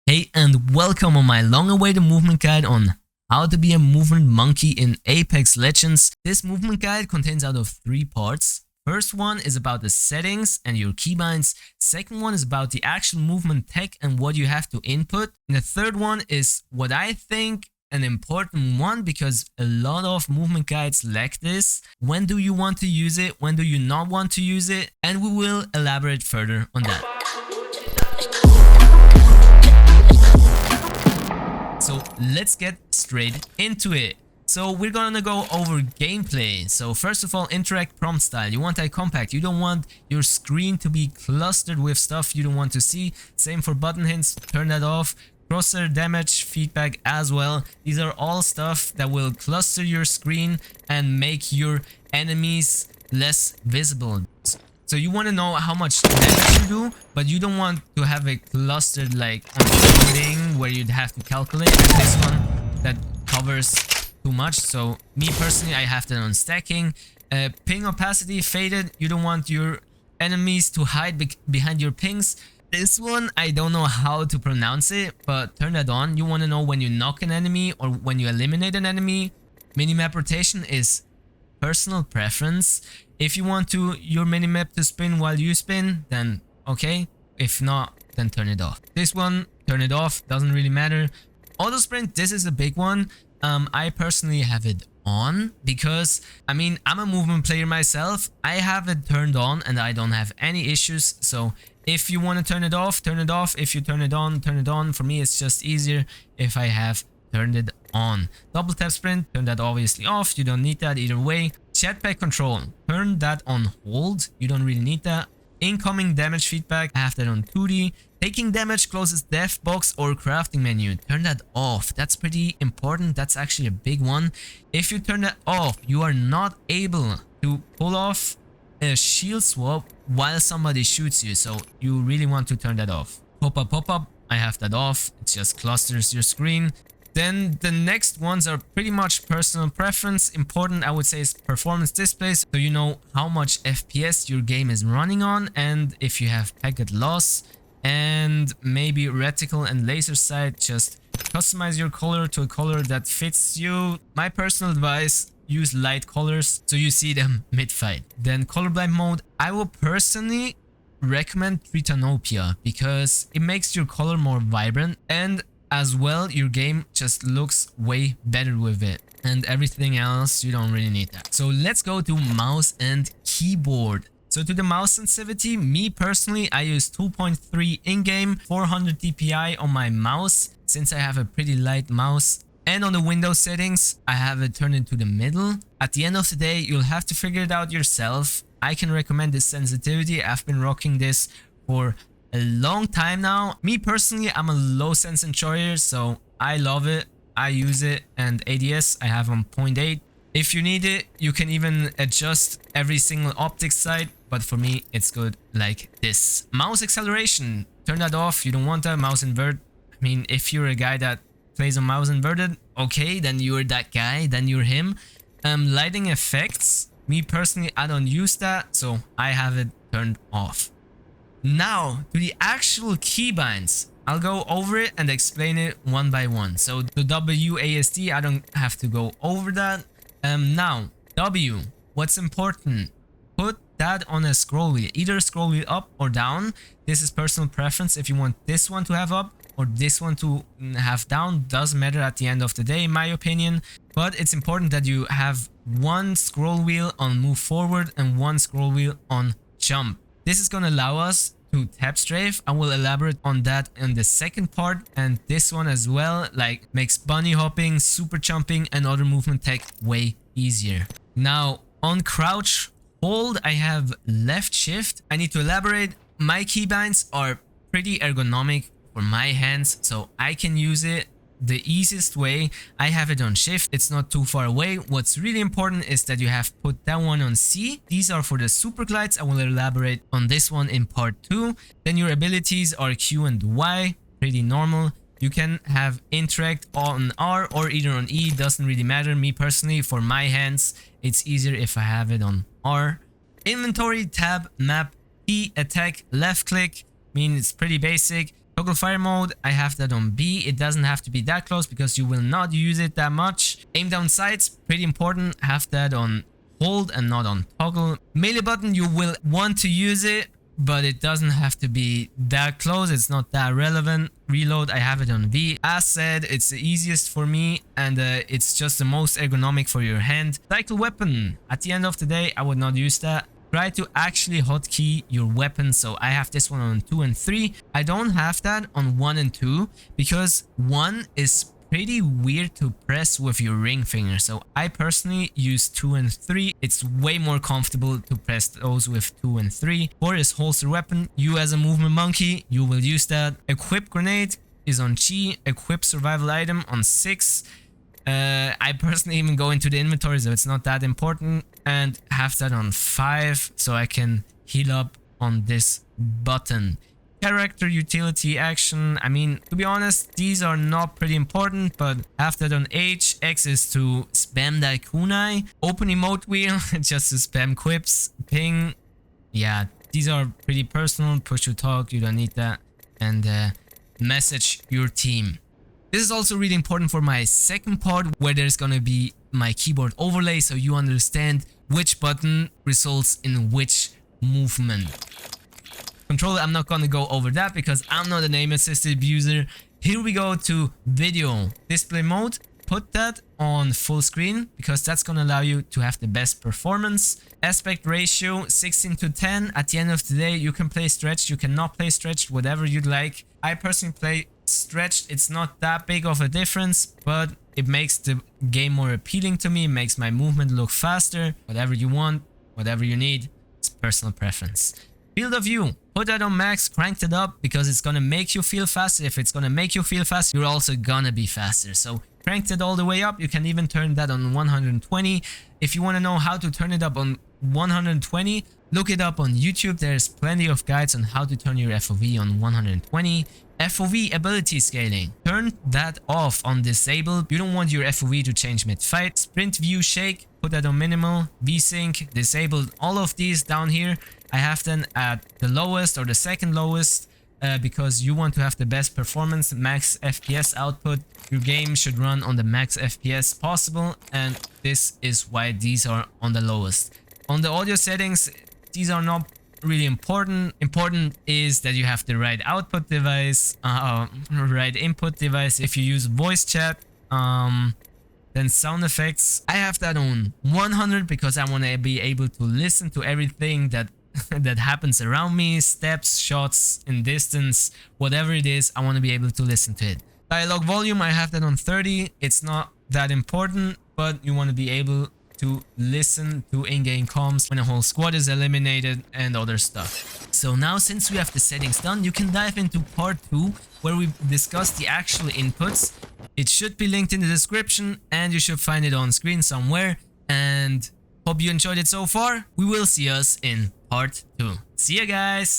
Hey and welcome on my long-awaited movement guide on how to be a movement monkey in Apex Legends. This movement guide contains out of 3 parts. First one is about the settings and your keybinds. Second one is about the actual movement tech and what you have to input. And the third one is what I think an important one because a lot of movement guides lack this. When do you want to use it? When do you not want to use it? And we will elaborate further on that. So let's get straight into it. So we're gonna go over gameplay. So first of all, interact prompt style. You want that compact. You don't want your screen to be clustered with stuff you don't want to see. Same for button hints. Turn that off. Crosshair damage feedback as well. These are all stuff that will cluster your screen and make your enemies less visible. So you want to know how much damage you do, but you don't want to have it clustered like thing where you'd have to calculate. And this one that covers too much. So me personally, I have that on stacking. Ping opacity faded. You don't want your enemies to hide behind your pings. This one, I don't know how to pronounce it, but turn that on. You want to know when you knock an enemy or when you eliminate an enemy. Minimap rotation is personal preference. If you want your minimap to spin while you spin, then okay. If not, then turn it off. This one, turn it off. Doesn't really matter. Auto sprint, this is a big one. I personally have it on because, I mean, I'm a movement player myself. I have it turned on and I don't have any issues. So if you want to turn it off, turn it off. If you turn it on, turn it on. For me, it's just easier if I have turned it on. Double tap sprint, turn that obviously off. You don't need that either way. Jetpack control, turn that on hold. You don't really need that. Incoming damage feedback, I have that on 2D. Taking damage closes death box or crafting menu, turn that off. That's pretty important. That's actually a big one. If you turn that off, you are not able to pull off a shield swap while somebody shoots you. So you really want to turn that off. Pop-up, I have that off. It just clusters your screen. Then the next ones are pretty much personal preference. Important, I would say, is performance displays. So you know how much FPS your game is running on and if you have packet loss. And maybe reticle and laser sight, just customize your color to a color that fits you. My personal advice, use light colors so you see them mid-fight. Then colorblind mode, I will personally recommend Tritanopia because it makes your color more vibrant and as well, your game just looks way better with it. And everything else, you don't really need that. So let's go to mouse and keyboard. So to the mouse sensitivity, me personally, I use 2.3 in-game, 400 DPI on my mouse, since I have a pretty light mouse. And on the Windows settings, I have it turned into the middle. At the end of the day, you'll have to figure it out yourself. I can recommend this sensitivity. I've been rocking this for a long time now. Me personally, I'm a low sense enjoyer, so I love it. I use it, and ADS I have on 0.8. If you need it, you can even adjust every single optic side, but for me, it's good like this. Mouse acceleration, turn that off. You don't want that. Mouse invert. I mean, if you're a guy that plays on mouse inverted, okay, then you're that guy, then you're him. Lighting effects, me personally, I don't use that, so I have it turned off. Now, to the actual keybinds. I'll go over it and explain it one by one. So the WASD, I don't have to go over that. Now, W, what's important? Put that on a scroll wheel, either scroll wheel up or down. This is personal preference. If you want this one to have up or this one to have down, doesn't matter at the end of the day, in my opinion. But it's important that you have one scroll wheel on move forward and one scroll wheel on jump. This is going to allow us to tap strafe. I will elaborate on that in the second part, and this one as well, like makes bunny hopping, super jumping and other movement tech way easier. Now on crouch hold, I have left shift. I need to elaborate. My keybinds are pretty ergonomic for my hands, so I can use it the easiest way. I have it on shift. It's not too far away. What's really important is that you have put that one on C. These are for the super glides. I will elaborate on this one in part 2. Then your abilities are Q and Y, pretty normal. You can have interact on R or either on E, doesn't really matter. Me personally, for my hands, it's easier if I have it on R. Inventory, tab, map, E, attack, left click. I mean, it's pretty basic. Toggle fire mode, I have that on B. It doesn't have to be that close because you will not use it that much. Aim down sights, pretty important. Have that on hold and not on toggle. Melee button, you will want to use it, but it doesn't have to be that close. It's not that relevant. Reload, I have it on V. As said, it's the easiest for me, and it's just the most ergonomic for your hand. Cycle weapon, at the end of the day, I would not use that. Try to actually hotkey your weapon. So I have this one on 2 and 3. I don't have that on 1 and 2 because 1 is pretty weird to press with your ring finger. So I personally use 2 and 3. It's way more comfortable to press those with 2 and 3. 4 is holster weapon. You as a movement monkey, you will use that. Equip grenade is on G. Equip survival item on 6. I personally even go into the inventory, so it's not that important, and have that on 5 so I can heal up on this button. Character utility action, I mean, to be honest, these are not pretty important, but have that on H. X is to spam that kunai. Open emote wheel, just to spam quips. Ping, yeah, these are pretty personal. Push to talk, you don't need that. And message your team. This is also really important for my second part, where there's gonna be my keyboard overlay, so you understand which button results in which movement. Controller, I'm not gonna go over that because I'm not an aim assisted user. Here we go to video. Display mode, put that on full screen because that's gonna allow you to have the best performance. Aspect ratio, 16:10. At the end of the day, you can play stretched, you cannot play stretched, whatever you'd like. I personally play stretched. It's not that big of a difference, but it makes the game more appealing to me, makes my movement look faster. Whatever you want, whatever you need, it's personal preference. Field of view, put that on max, cranked it up because it's gonna make you feel faster. If it's gonna make you feel faster, you're also gonna be faster. So cranked it all the way up. You can even turn that on 120. If you want to know how to turn it up on 120, look it up on YouTube. There's plenty of guides on how to turn your FOV on 120. FOV ability scaling, turn that off on disable. You don't want your FOV to change mid-fight. Sprint view shake, put that on minimal. V-sync, disabled. All of these down here, I have them at the lowest or the second lowest because you want to have the best performance, max FPS output. Your game should run on the max FPS possible, and this is why these are on the lowest. On the audio settings, these are not really important. Important is that you have the right output device, right input device. If you use voice chat, then sound effects, I have that on 100 because I want to be able to listen to everything that that happens around me, steps, shots in distance, whatever it is, I want to be able to listen to it. Dialogue volume, I have that on 30. It's not that important, but you want to be able to listen to in-game comms when a whole squad is eliminated and other stuff. So now, since we have the settings done, you can dive into part 2 where we discuss the actual inputs. It should be linked in the description and you should find it on screen somewhere. And hope you enjoyed it so far. We will see us in part 2. See ya, guys!